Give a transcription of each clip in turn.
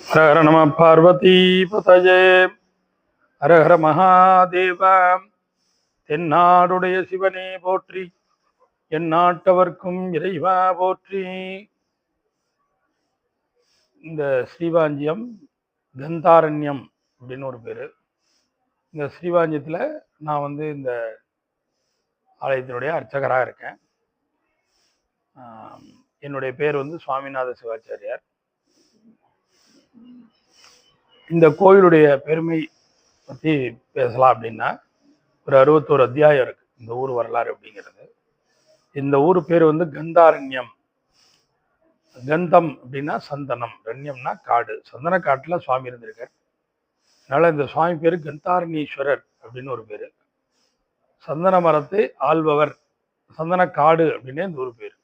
ஹர ஹர நம பார்வதி பதஜே. ஹர ஹர மகாதேவ. தென்னாடுடைய சிவனே போற்றி, எந்நாட்டவர்க்கும் இறைவா போற்றி. இந்த ஸ்ரீவாஞ்சியம் கந்தாரண்யம் அப்படின்னு ஒரு பேரு. இந்த ஸ்ரீவாஞ்சியத்தில் நான் இந்த ஆலயத்தினுடைய அர்ச்சகராக இருக்கேன். என்னுடைய பேர் சுவாமிநாத சிவாச்சாரியார். இந்த கோயிலுடைய பெருமை பற்றி பேசலாம் அப்படின்னா ஒரு 61 அத்தியாயம் இருக்கு இந்த ஊர் வரலாறு அப்படிங்கிறது. இந்த ஊர் பேர் கந்தாரண்யம். கந்தம் அப்படின்னா சந்தனம், ரண்யம்னா காடு. சந்தன காட்டுல சுவாமி இருந்திருக்கார். அதனால இந்த சுவாமி பேரு கந்தாரண்யேஸ்வரர் அப்படின்னு ஒரு பேரு. சந்தன மரத்தை ஆள்பவர், சந்தன காடு அப்படின்னே இந்த ஒரு பேரு.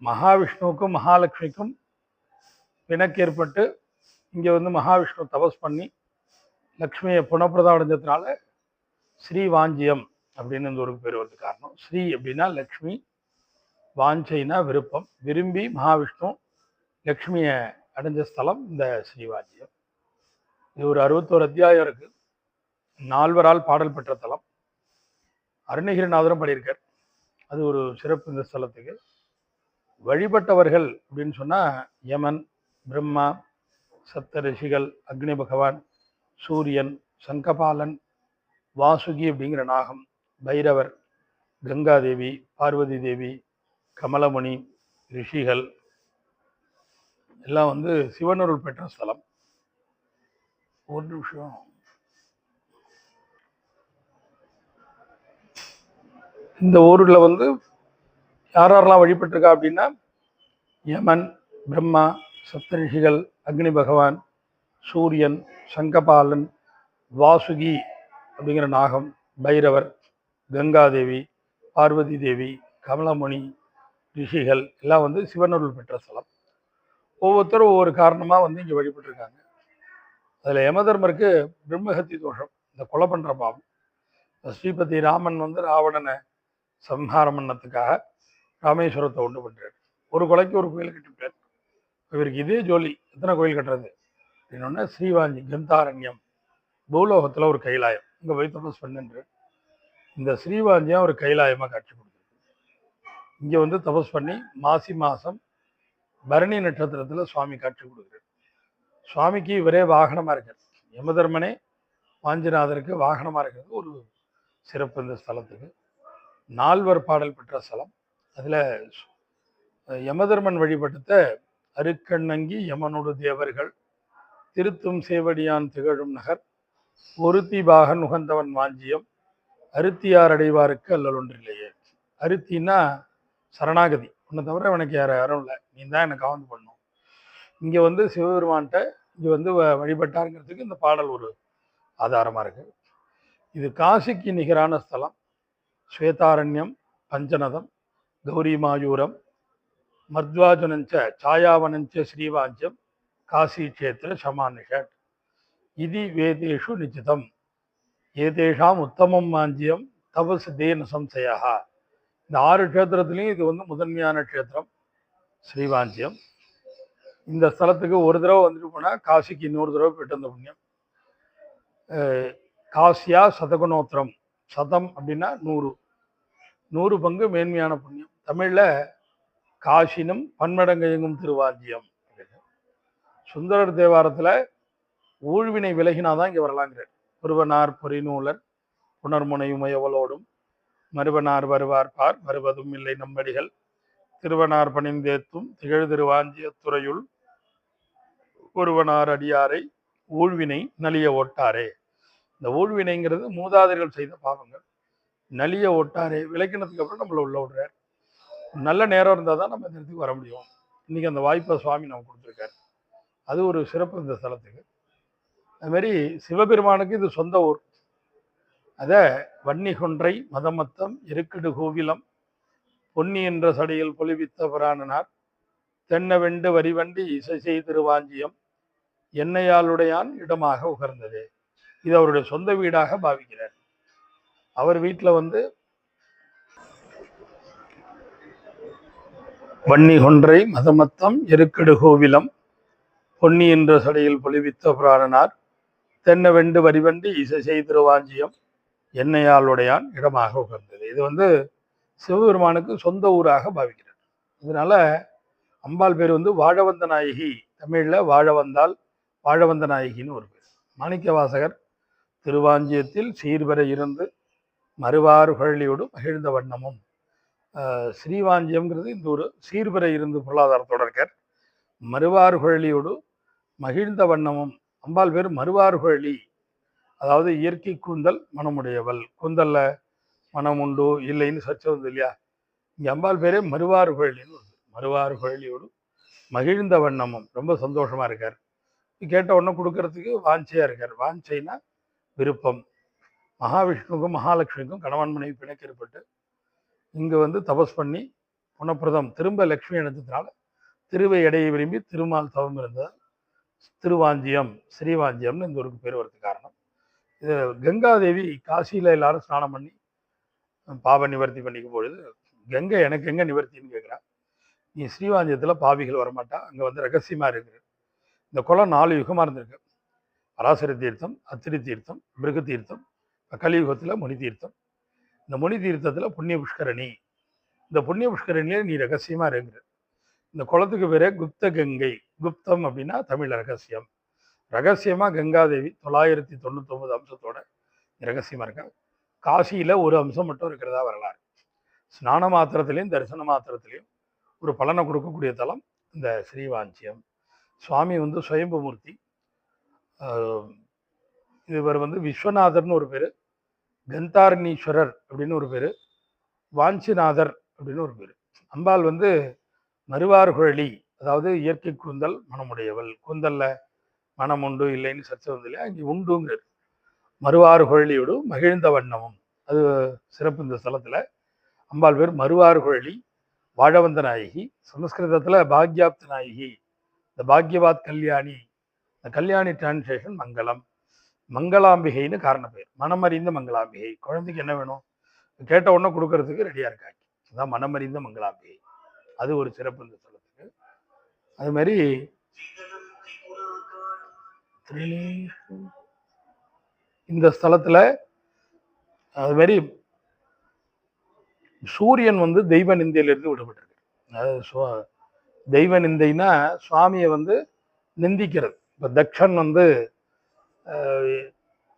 மகாவிஷ்ணுவுக்கும் மகாலட்சுமிக்கும் பிணக்கு ஏற்பட்டு இங்க மகாவிஷ்ணு தபஸ் பண்ணி லக்ஷ்மியை புனப்பிரதம் அடைஞ்சதுனால ஸ்ரீவாஞ்சியம் அப்படின்னு இந்த ஒரு பேர் காரணம். ஸ்ரீ அப்படின்னா லக்ஷ்மி, வாஞ்சைனா விருப்பம். விரும்பி மகாவிஷ்ணு லக்ஷ்மியை அடைஞ்ச ஸ்தலம் இந்த ஸ்ரீவாஞ்சியம். இது ஒரு 61 அத்தியாயம் இருக்கு. 4வரால் பாடல் பெற்ற தலம். அருணகிரிநாதரும் பாடியிருக்கார். அது ஒரு சிறப்பு இந்த ஸ்தலத்துக்கு. வழிபட்டவர்கள் அப்படின்னு சொன்னா யமன், பிரம்மா, சப்த ரிஷிகள், அக்னி பகவான், சூரியன், சங்கபாலன், வாசுகி அப்படிங்கிற நாகம், பைரவர், கங்காதேவி, பார்வதி தேவி, கமலமுனி, ரிஷிகள் எல்லாம் சிவனருள் பெற்ற ஸ்தலம். ஒரு நிமிஷம். இந்த ஊர்ல யாரெல்லாம் வழிபட்டிருக்கா அப்படின்னா யமன், பிரம்மா, சப்தரிஷிகள், அக்னி பகவான், சூரியன், சங்கபாலன், வாசுகி அப்படிங்கிற நாகம், பைரவர், கங்காதேவி, பார்வதி தேவி, கமலமுனி, ரிஷிகள் எல்லாம் சிவனருள் பெற்ற ஸ்தலம். ஒவ்வொருத்தரும் ஒவ்வொரு காரணமா இங்க வழிபட்டிருக்காங்க. அதுல யமதர்மருக்கு பிரம்மஹத்தி தோஷம், இந்த கொலை பண்ற பாவம். ஸ்ரீபதி ராமன் ராவணனை சம்ஹாரம் பண்ணத்துக்காக ராமேஸ்வரத்தை உண்டு பண்றாரு. ஒரு கொலைக்கு ஒரு கோயில் கட்டிவிட்டார். இவருக்கு இதே ஜோலி, எத்தனை கோயில் கட்டுறது அப்படின்னா ஸ்ரீவாஞ்சி கந்தாரண்யம் பூலோகத்துல ஒரு கைலாயம், இங்க போய் தபஸ் பண்ணுன்ற இந்த ஸ்ரீவாஞ்சியம் ஒரு கைலாயமா காட்சி கொடுக்குது. இங்க தபஸ் பண்ணி மாசி மாசம் பரணி நட்சத்திரத்துல சுவாமி காட்சி கொடுக்குறாரு. சுவாமிக்கு இவரே வாகனமா இருக்கார். யமதர்மனே வாஞ்சிநாதருக்கு வாகனமா இருக்கிறது ஒரு சிறப்பு இந்த ஸ்தலத்துக்கு. 4வர் பாடல் பெற்ற ஸ்தலம். அதுல யமதர்மன் வழிபட்டத அருக்கண்ணங்கி யமனோடு தேவர்கள் திருத்தும் சேவடியான் திகழும் நகர் ஒருத்தி பாகன் உகந்தவன் வாஞ்சியம் அருத்தியார் அடைவாருக்கு அல்லல் ஒன்றில்லையே. அருத்தின்னா சரணாகதி, உன்னை தவிர எனக்கு யாரும் இல்லை, நீ தான் எனக்கு காவந்து பண்ணும். இங்க சிவபெருமான்கிட்ட இங்க வழிபட்டாருங்கிறதுக்கு இந்த பாடல் ஒரு ஆதாரமா இருக்கு. இது காசிக்கு நிகரான ஸ்தலம். ஸ்வேதாரண்யம், பஞ்சநதம், கௌரி மாயூரம், மத்வாஜனஞ்ச சாயாவனஞ்ச ஸ்ரீவாஞ்சியம் காசி கஷேத்திர சமானிஷட் இது வேதேஷு நிச்சிதம் ஏதேஷாம் உத்தமம் வாஞ்சியம் தபஸ் தேன சம்சயா. இந்த 6 க்ஷேத்திரத்திலையும் இது முதன்மையான க்ஷேத்திரம் ஸ்ரீவாஞ்சியம். இந்த ஸ்தலத்துக்கு ஒரு தடவை வந்துட்டு போனா காசிக்கு இன்னொரு தடவை போயிட்டு வந்த புண்ணியம். காசியா சதகுணோத்திரம், சதம் அப்படின்னா 100 பங்கு மேன்மையான புண்ணியம். தமிழ்ல காசினும் பன்மடங்கு எங்கும் திருவாஞ்சியம். சுந்தரர் தேவாரத்துல ஊழ்வினை விலகினாதான் இங்க வரலாங்கிறார். ஒருவனார் பொறிநூலர் புனர்முனையுமையவளோடும் மறுவனார் வருவார்பார் வருவதும் இல்லை நம்படிகள் திருவனார் பணிந்தேத்தும் திகழ் திருவாஞ்சியத்துறையுள் ஒருவனார் அடியாரை ஊழ்வினை நலிய ஓட்டாரே. இந்த ஊழ்வினைங்கிறது மூதாதையர்கள் செய்த பாவங்கள். நலிய ஓட்டாரே விளக்கினதுக்கு அப்புறம் நம்மள உள்ள விடுறார். நல்ல நேரம் இருந்தால் தான் நம்ம இந்த இடத்துக்கு வர முடியும். இன்னைக்கு அந்த வாய்ப்பை சுவாமி நம்ம கொடுத்துருக்காரு. அது ஒரு சிறப்பு இந்த ஸ்தலத்துக்கு. அது மாதிரி சிவபெருமானுக்கு இது சொந்த ஊர். அத வன்னி கொன்றை மதமத்தம் எருக்கடு கோவிலம் பொன்னி என்ற சடையில் பொலிவித்த புராணனார் தென்னவெண்டு வரிவண்டி இசை திருவாஞ்சியம் எண்ணெயாளுடையான் இடமாக உகர்ந்தது. இது அவருடைய சொந்த வீடாக பாவிக்கிறார். அவர் வீட்டில் வன்னி கொன்றை மதமத்தம் எருக்கடு கோவிலம் பொன்னி என்ற சடையில் பொலிவித்த புராணனார் தென்ன வெண்டு வரிவண்டு இசை திருவாஞ்சியம் என்னையால் உடையான் இடமாக உகர்ந்தது. இது சிவபெருமானுக்கு சொந்த ஊராக பாவிக்கிறார். இதனால அம்பாள் பேர் வாழவந்த நாயகி, தமிழ்ல வாழவந்தால் வாழவந்த நாயகின்னு ஒரு பேர். மாணிக்க வாசகர் திருவாஞ்சியத்தில் சீர்பெற இருந்து மறுவாறு குழலியோடு மகிழ்ந்த வண்ணமும், ஸ்ரீவாஞ்சியம்ங்கிறது இந்த ஒரு சீர்பெற இருந்து பொருளாதாரத்தோட இருக்கார். மறுவாறு குழலியோடு மகிழ்ந்த வண்ணமும், அம்பாள் பேர் மறுவாறு குழலி, அதாவது இயற்கை கூந்தல் மனமுடையவள். கூந்தல்ல மனம் உண்டு இல்லைன்னு சர்ச்சை வந்து இல்லையா, இங்கே அம்பாள் பேரே மறுவாறு குழலின்னு வருது. மறுவாறு குழலியோடு மகிழ்ந்த வண்ணமும், ரொம்ப சந்தோஷமா இருக்கார். கேட்ட உடனே கொடுக்கறதுக்கு வாஞ்சையா இருக்கார். வாஞ்சைனா விருப்பம். மகாவிஷ்ணுக்கும் மகாலட்சுமிக்கும் கணவன் மனைவி பிணைக்கப்பட்டு இங்க தபஸ் பண்ணி புனப்பிரதம் திரும்ப லட்சுமி இணைந்ததுனால திருவை எடையை விரும்பி திருமால் தவம் இருந்ததால் திருவாஞ்சியம் ஸ்ரீவாஞ்சியம்னு இந்த ஊருக்கு பேர் வரதுக்கு காரணம். இது கங்காதேவி காசியில எல்லாரும் ஸ்நானம் பண்ணி பாவ நிவர்த்தி பண்ணிக்கும் பொழுது, கங்கை எனக்கு எங்க நிவர்த்தின்னு கேட்குறா. நீ ஸ்ரீவாஞ்சியத்துல பாவிகள் வரமாட்டா, அங்க ரகசியமா இருக்கு. இந்த குளம் 4 யுகமா இருந்திருக்கு. பராசர தீர்த்தம், அத்திரி தீர்த்தம், மிருக தீர்த்தம், கலியுகத்துல முனி தீர்த்தம். இந்த முனி தீர்த்தத்துல புண்ணிய புஷ்கரணி. இந்த புண்ணிய புஷ்கரணியில நீ ரகசியமா இருக்கிற. இந்த குளத்துக்கு பேரே குப்த கங்கை. குப்தம் அப்படின்னா தமிழ் ரகசியம். ரகசியமா கங்காதேவி 999 அம்சத்தோட ரகசியமா இருக்கா. காசியில ஒரு அம்சம் மட்டும் இருக்கிறதா வரலாறு. ஸ்நான மாத்திரத்திலையும் தரிசன மாத்திரத்திலையும் ஒரு பலனை கொடுக்கக்கூடிய தலம் இந்த ஸ்ரீவாஞ்சியம். சுவாமி சுயம்பு மூர்த்தி. இவர் விஸ்வநாதர்னு ஒரு பேரு, கந்தாரணீஸ்வரர் அப்படின்னு ஒரு பேரு, வாஞ்சிநாதர் அப்படின்னு ஒரு பேரு. அம்பாள் மறுவார் குழலி, அதாவது இயற்கை கூந்தல் மனமுடையவள். கூந்தல்ல மனம் உண்டு இல்லைன்னு சர்ச்சை வந்து இல்லையா, இங்கே உண்டுங்கிறது. மறுவாறு குழலியோடு மகிழ்ந்த வண்ணமும், அது சிறப்பு. இந்த ஸ்தலத்துல அம்பாள் பேர் மறுவாறு குழலி வாழவந்த நாயகி. சமஸ்கிருதத்துல பாக்யாப்த நாயகி, இந்த பாக்யவாத் கல்யாணி. இந்த கல்யாணி டிரான்ஸ்லேஷன் மங்களம். மங்களாம்பிகைன்னு காரண பேர். மனமறிந்த மங்களாம்பிகை. குழந்தைக்கு என்ன வேணும் கேட்ட உடனே கொடுக்கறதுக்கு ரெடியா இருக்காங்க. அதான் மனமறிந்த மங்களாம்பிகை. அது ஒரு சிறப்பு இந்த ஸ்தலத்துக்கு. அது மாதிரி இந்த ஸ்தலத்துல அது மாதிரி சூரியன் தெய்வ நிந்தையிலிருந்து விடுபட்டிருக்கு. அதாவது தெய்வ நிந்தைனா சுவாமியை நிந்திக்கிறது. இப்ப தக்ஷன்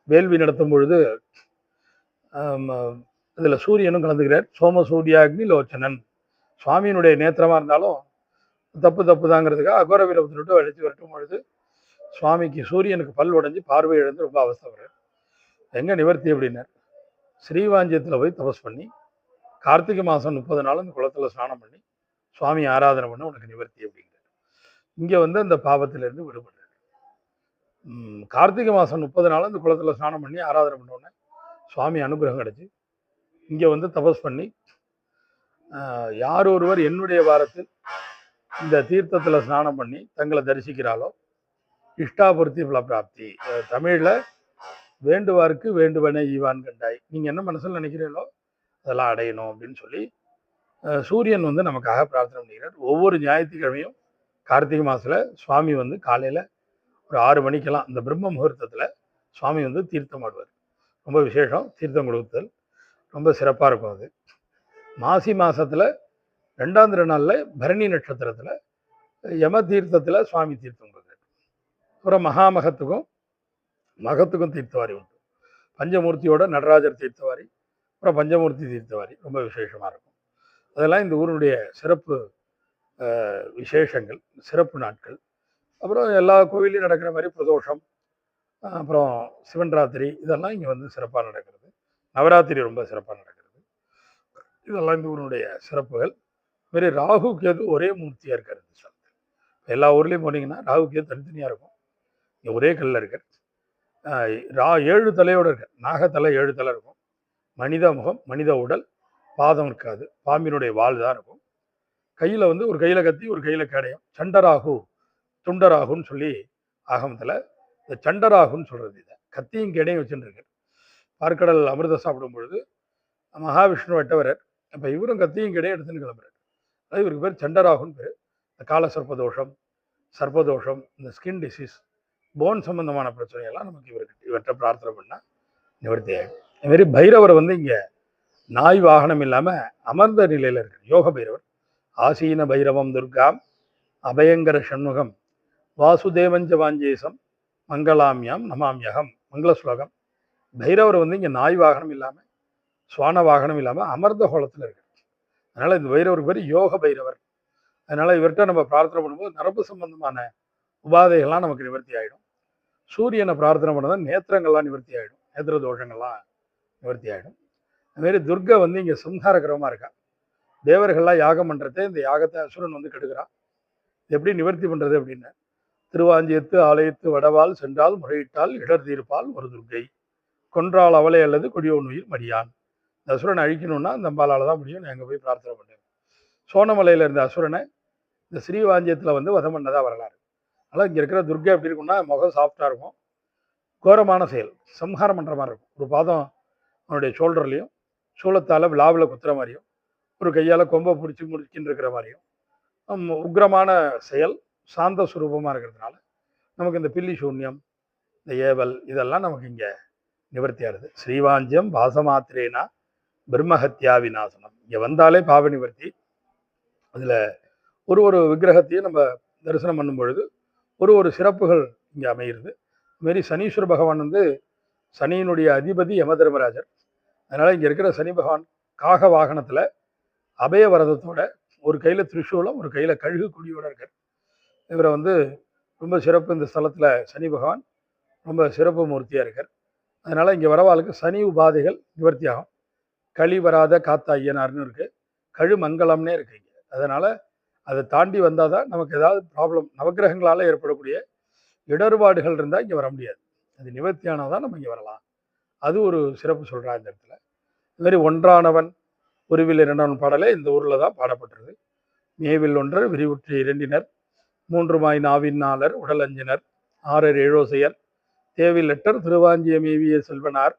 வேள்வி நடத்தும் பொழுது இதுல சூரியனும் கலந்துக்கிறார். சோம சூர்யாக்னி லோச்சனன். சுவாமியினுடைய நேத்திரமா இருந்தாலும் தப்பு தாங்கிறதுக்காக அகோர வீரபத்திரிட்டு அழைச்சி வரட்டும் பொழுது சுவாமிக்கு சூரியனுக்கு பல் உடைஞ்சு பார்வை இழந்து ரொம்ப அவஸ்தைப்படுறார். எங்க நிவர்த்தி அப்படின்னார், ஸ்ரீவாஞ்சியத்துல போய் தபஸ் பண்ணி கார்த்திகை மாசம் 30 நாள் அந்த குளத்துல ஸ்நானம் பண்ணி சுவாமி ஆராதனை பண்ண உனக்கு நிவர்த்தி அப்படிங்கிறார். இங்க அந்த பாவத்திலிருந்து விடுபடுறார். கார்த்திகை மாசம் 30 நாள் அந்த குளத்துல ஸ்நானம் பண்ணி ஆராதனை பண்ண உடனே சுவாமி அனுகிரகம் கிடைச்சு இங்க தபஸ் பண்ணி யார் ஒருவர் என்னுடைய வாரத்தில் இந்த தீர்த்தத்துல ஸ்நானம் பண்ணி தங்களை தரிசிக்கிறாளோ இஷ்டாபூர்த்தி பலப்பிராப்தி. தமிழ்ல வேண்டுவாருக்கு வேண்டுவனை ஈவான் கண்டாய். நீங்க என்ன மனசுல நினைக்கிறீங்களோ அதெல்லாம் அடையணும் அப்படின்னு சொல்லி சூரியன் நமக்காக பிரார்த்தனை பண்ணிக்கிறார். ஒவ்வொரு ஞாயிற்றுக்கிழமையும் கார்த்திகை மாசத்துல சுவாமி காலையில ஒரு 6 மணிக்கெல்லாம் இந்த பிரம்ம முகூர்த்தத்துல சுவாமி தீர்த்தம் ஆடுவார். ரொம்ப விசேஷம். தீர்த்தம் கொடுத்தல் ரொம்ப சிறப்பா இருக்கும். அது மாசி மாசத்துல 2ஆம் திருநாள்ல பரணி நட்சத்திரத்துல யம தீர்த்தத்துல சுவாமி தீர்த்தம் கொடுக்குறாரு. அப்புறம் மகத்துக்கும் தீர்த்தவாரி உண்டு. பஞ்சமூர்த்தியோட நடராஜர் தீர்த்தவாரி, அப்புறம் பஞ்சமூர்த்தி தீர்த்தவாரி ரொம்ப விசேஷமா இருக்கும். அதெல்லாம் இந்த ஊருடைய சிறப்பு விசேஷங்கள், சிறப்பு நாட்கள். அப்புறம் எல்லா கோவிலையும் நடக்கிற மாதிரி பிரதோஷம், அப்புறம் சிவன் ராத்திரி, இதெல்லாம் இங்கே சிறப்பாக நடக்கிறது. நவராத்திரி ரொம்ப சிறப்பாக நடக்கிறது. இதெல்லாம் இந்த ஊருடைய சிறப்புகள். மாரி ராகு கேது ஒரே மூர்த்தியாக இருக்காரு. எல்லா ஊர்லேயும் போனீங்கன்னா ராகு கேது தனித்தனியாக இருக்கும். இங்கே ஒரே கல்லில் இருக்கார். 7 தலையோடு இருக்கார். நாகத்தலை 7 தலை இருக்கும். மனித முகம், மனித உடல், பாதம் இருக்காது. பாம்பினுடைய வால் தான் இருக்கும். கையில் ஒரு கையில் கத்தி ஒரு கையில் கேடயம். சண்டராகு துண்டராகுன்னு சொல்லி ஆகமத்தில் இந்த சண்டராகுன்னு சொல்றது. இதை கத்தியும் கேடையும் வச்சுருக்கார். பார்க்கடல் அமிர்தம் சாப்பிடும் பொழுது மகாவிஷ்ணு வெட்டவரர். அப்போ இவரும் கத்தியும் கேடையும் எடுத்துன்னு கிளம்புறார். அது இவருக்கு பேர் சண்டராகுன்னு பேர். இந்த கால சர்ப்பதோஷம், சர்ப்பதோஷம், இந்த ஸ்கின் டிசீஸ், போன் சம்பந்தமான பிரச்சனையெல்லாம் நமக்கு இவர்கிட்ட பிரார்த்தனை பண்ணால் நிவர்த்தி ஆகிடும். அதுமாரி பைரவர் வந்து இங்கே நாய் வாகனம் இல்லாமல் அமர்ந்த நிலையில் இருக்கு. யோக பைரவர் ஆசீன பைரவம் துர்காம் அபயங்கர சண்முகம் வாசுதேவஞ்ச வாஞ்சேசம் மங்களாமியாம் நமாமியகம். மங்கள ஸ்லோகம். பைரவர் வந்து இங்கே நாய் வாகனம் இல்லாமல் சுவான வாகனம் இல்லாமல் அமர்ந்த கோலத்தில் இருக்கு. அதனால் இந்த பைரவருக்கு பேர் யோக பைரவர். அதனால் இவர்கிட்ட நம்ம பிரார்த்தனை பண்ணும்போது நரம்பு சம்பந்தமான உபாதைகள்லாம் நமக்கு நிவர்த்தி ஆகிடும். சூரியனை பிரார்த்தனை பண்ணதான் நேத்திரங்கள்லாம் நிவர்த்தி ஆகிடும். நேத்திர தோஷங்கள்லாம் நிவர்த்தி ஆகிடும். அதுமாரி துர்கை வந்து இங்கே சம்ஹாரகரமாக இருக்கா. தேவர்கள்லாம் யாகம் பண்ணுறதே இந்த யாகத்தை அசுரன் வந்து கெடுக்கிறான். எப்படி நிவர்த்தி பண்ணுறது அப்படின்னா, திருவாஞ்சியத்து ஆலயத்து வடவால் சென்றால் முறையிட்டால் இடர் தீர்ப்பால் ஒரு துர்கை கொன்றால் அவளை அல்லது கொடியோன் உயிர் மடியான். இந்த அசுரனை அழிக்கணும்னா அந்த அம்பாலால் தான் முடியும். நான் அங்கே போய் பிரார்த்தனை பண்ணேன். சோனமலையில் இருந்த அசுரனை இந்த ஸ்ரீவாஞ்சியத்தில் வந்து வதம் பண்ணதாக வரலாறு. அதனால் இங்கே இருக்கிற துர்கை எப்படி இருக்கும்னா, முகம் சாஃப்டாக இருக்கும். கோரமான செயல், சம்ஹாரம் பண்ணுற மாதிரி இருக்கும். ஒரு பாதம் அவனுடைய ஷோல்டர்லையும் சூளத்தால் விழாவில் குத்துற மாதிரியும், ஒரு கையால் கொம்பை பிடிச்சி முடிச்சுன்னு இருக்கிற மாதிரியும் உக்ரமான செயல், சாந்த சுரூபமாக இருக்கிறதுனால நமக்கு இந்த பில்லி சூன்யம், இந்த ஏவல் இதெல்லாம் நமக்கு இங்கே நிவர்த்தி ஆகுது. ஸ்ரீவாஞ்சியம் வாசமாத்திரேனா பிரம்மஹத்யா விநாசனம். இங்கே வந்தாலே பாவ நிவர்த்தி. அதில் ஒரு ஒரு விக்கிரகத்தையும் நம்ம தரிசனம் பண்ணும் பொழுது ஒரு சிறப்புகள் இங்கே அமைகிறது. இதுமாரி சனீஸ்வர பகவான் வந்து சனியினுடைய அதிபதி யமதர்மராஜர். அதனால் இங்கே இருக்கிற சனி பகவான் காக வாகனத்தில் அபயவரதத்தோட ஒரு கையில் திரிசூலம் ஒரு கையில் கழுகு குடியோடு இருக்கார். இவரை வந்து ரொம்ப சிறப்பு. இந்த ஸ்தலத்தில் சனி பகவான் ரொம்ப சிறப்பு மூர்த்தியாக இருக்கார். அதனால் இங்கே வரவாளுக்கு சனி உபாதைகள் நிவர்த்தி ஆகும். களி வராத காத்தா ஐயனார்னு இருக்குது, கழு மங்கலம்னே இருக்கு இங்கே. அதனால் அதை தாண்டி வந்தால் தான் நமக்கு ஏதாவது ப்ராப்ளம், நவக்கிரகங்களால் ஏற்படக்கூடிய இடர்பாடுகள் இருந்தால் இங்கே வர முடியாது. அது நிவர்த்தி ஆனால் தான் நம்ம இங்கே வரலாம். அது ஒரு சிறப்பு சொல்கிறா இந்த இடத்துல. இதுமாரி ஒன்றானவன் உருவில் இரண்டவன் பாடலே இந்த ஊரில் தான் பாடப்பட்டிருக்கு. மேவில் ஒன்றர் விரிவுற்று இரண்டினர் மூன்றுமாய் நாவின் நாளர் உடல் அஞ்சினர் ஆறர் ஏழோசையர் தேவில் எட்டர் திருவாஞ்சிய மேவிய செல்வனார்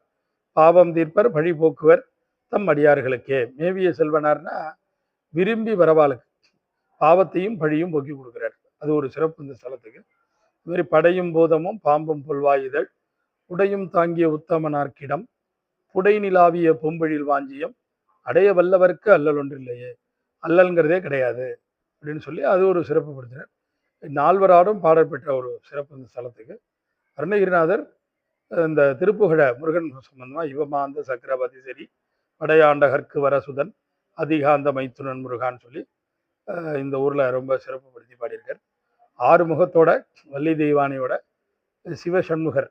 பாவம் தீர்ப்பர் பழி போக்குவர் தம் அடியார்களுக்கே. மேவிய செல்வனார்னா விரும்பி வரவாளுக்கு பாவத்தையும் பழியும் போக்கி கொடுக்குறார். அது ஒரு சிறப்பு இந்த ஸ்தலத்துக்கு. இதுமாரி படையும் பூதமும் பாம்பும் புல்வாயுதழ் உடையும் தாங்கிய உத்தமனார்க்கிடம் புடை நிலாவிய பொம்பொழில் வாஞ்சியம் அடைய வல்லவர்க்கு அல்லல் ஒன்றில்லையே. அல்லல்ங்கிறதே கிடையாது அப்படின்னு சொல்லி அது ஒரு சிறப்பு படுத்தினார். நால்வராடும் பாடற்பெற்ற ஒரு சிறப்பு இந்த ஸ்தலத்துக்கு. அருணகிரிநாதர் இந்த திருப்புகழ முருகன் சம்பந்தமா இவமாந்த சக்கரவதி சரி படையாண்டகற்கு வரசுதன் அதிகாந்த மைத்துனன் முருகான்னு சொல்லி இந்த ஊரில் ரொம்ப சிறப்புப்படுத்தி பாடியிருக்கார். ஆறு முகத்தோட வள்ளி தெய்வானையோட சிவசண்முகர்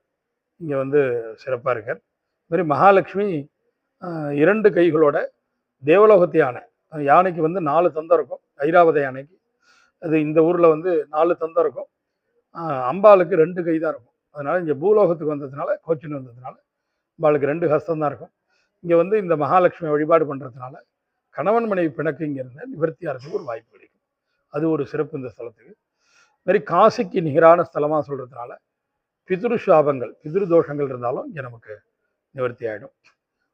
இங்கே வந்து சிறப்பாக இருக்கார். இதுமாதிரி மகாலட்சுமி 2 கைகளோட தேவலோகத்து யானை. யானைக்கு வந்து 4 தந்தம் இருக்கும். ஐராவத யானைக்கு அது இந்த ஊரில் வந்து 4 தந்தம் இருக்கும். அம்பாளுக்கு 2 கை தான் இருக்கும். அதனால் இங்கே பூலோகத்துக்கு வந்ததுனால, கோச்சின் வந்ததுனால அம்பாளுக்கு 2 ஹஸ்தம் தான் இருக்கும். இங்கே வந்து இந்த மகாலட்சுமி வழிபாடு பண்ணுறதுனால கணவன் மனைவி பிணக்கு இங்கே இருந்த நிவர்த்தியாகிறதுக்கு ஒரு வாய்ப்பு கிடைக்கும். அது ஒரு சிறப்பு இந்த ஸ்தலத்துக்கு. மாதிரி காசிக்கு நிகரான ஸ்தலமாக சொல்கிறதுனால பிதுரு சாபங்கள், பிதுரு தோஷங்கள் இருந்தாலும் இங்கே நமக்கு நிவர்த்தி ஆகிடும்.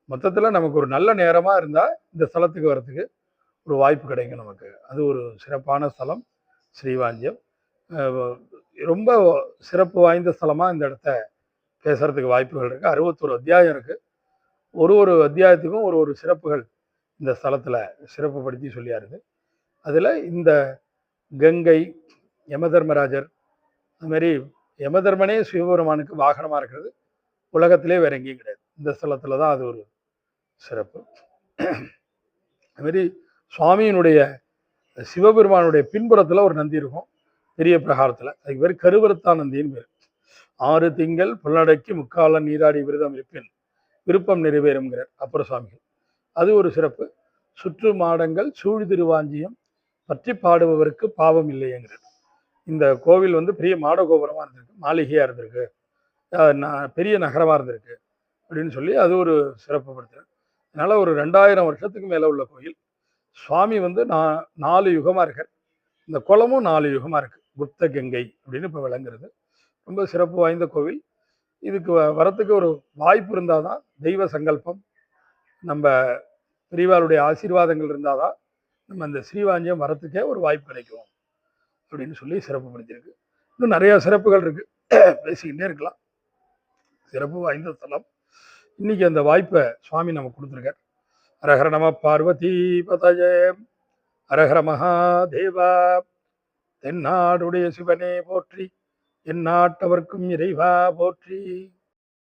மொத்தத்தில் நமக்கு ஒரு நல்ல நேரமாக இருந்தால் இந்த ஸ்தலத்துக்கு வர்றதுக்கு ஒரு வாய்ப்பு கிடைக்கும் நமக்கு. அது ஒரு சிறப்பான ஸ்தலம் ஸ்ரீவாஞ்சியம். ரொம்ப சிறப்பு வாய்ந்த ஸ்தலமாக இந்த இடத்த பேசுகிறதுக்கு வாய்ப்புகள் இருக்குது. 61 அத்தியாயம் இருக்குது. ஒரு அத்தியாயத்துக்கும் ஒரு சிறப்புகள் இந்த ஸ்தலத்தில் சிறப்புப்படுத்தி சொல்லியாருது. அதில் இந்த கங்கை, யமதர்மராஜர், அதுமாரி யமதர்மனே சிவபெருமானுக்கு வாகனமாக இருக்கிறது உலகத்திலே வேற எங்கேயும் கிடையாது. இந்த ஸ்தலத்தில் தான் அது ஒரு சிறப்பு. அதுமாரி சுவாமியினுடைய சிவபெருமானுடைய பின்புறத்தில் ஒரு நந்தி இருக்கும் பெரிய பிரகாரத்தில். அதுக்கு பேர் கருவருத்தா நந்தின்னு பேர். 6 திங்கள் புல்லடக்கி முக்கால நீராடி விரதம் இருப்பின் விருப்பம் நிறைவேறுங்கிறார் அப்பர் சுவாமிகள். அது ஒரு சிறப்பு. சுற்று மாடங்கள் சூழ் திருவாஞ்சியம் பற்றி பாடுபவருக்கு பாவம் இல்லையங்கிறார். இந்த கோவில் வந்து பெரிய மாட கோபுரமாக இருந்திருக்கு, மாளிகையாக இருந்திருக்கு, பெரிய நகரமாக இருந்திருக்கு அப்படின்னு சொல்லி அது ஒரு சிறப்புப்படுத்துறார். அதனால் ஒரு 2000 வருஷத்துக்கு மேலே உள்ள கோயில். சுவாமி வந்து 4 யுகமாக இருக்கார். இந்த குளமும் 4 யுகமாக இருக்குது. குப்த கங்கை அப்படின்னு இப்போ விளங்குறது. ரொம்ப சிறப்பு வாய்ந்த கோவில். இதுக்கு வரத்துக்கு ஒரு வாய்ப்பு இருந்தால் தான், தெய்வ சங்கல்பம், நம்ம பெரியவாளுடைய ஆசீர்வாதங்கள் இருந்தால் தான் நம்ம அந்த ஸ்ரீவாஞ்சியம் வரத்துக்கே ஒரு வாய்ப்பு கிடைக்கும் அப்படின்னு சொல்லி சிறப்புப்படுத்தியிருக்கு. இன்னும் நிறைய சிறப்புகள் இருக்கு, பேசிக்கிட்டே இருக்கலாம். சிறப்பு வாய்ந்த ஸ்தலம். இன்னைக்கு அந்த வாய்ப்பை சுவாமி நமக்கு கொடுத்துருக்கார். ஹரஹர நம பார்வதி பதயே, ஹரஹர மகாதேவா. தென்னாடுடைய சிவனே போற்றி, எந்நாட்டவர்க்கும் இறைவா போற்றி.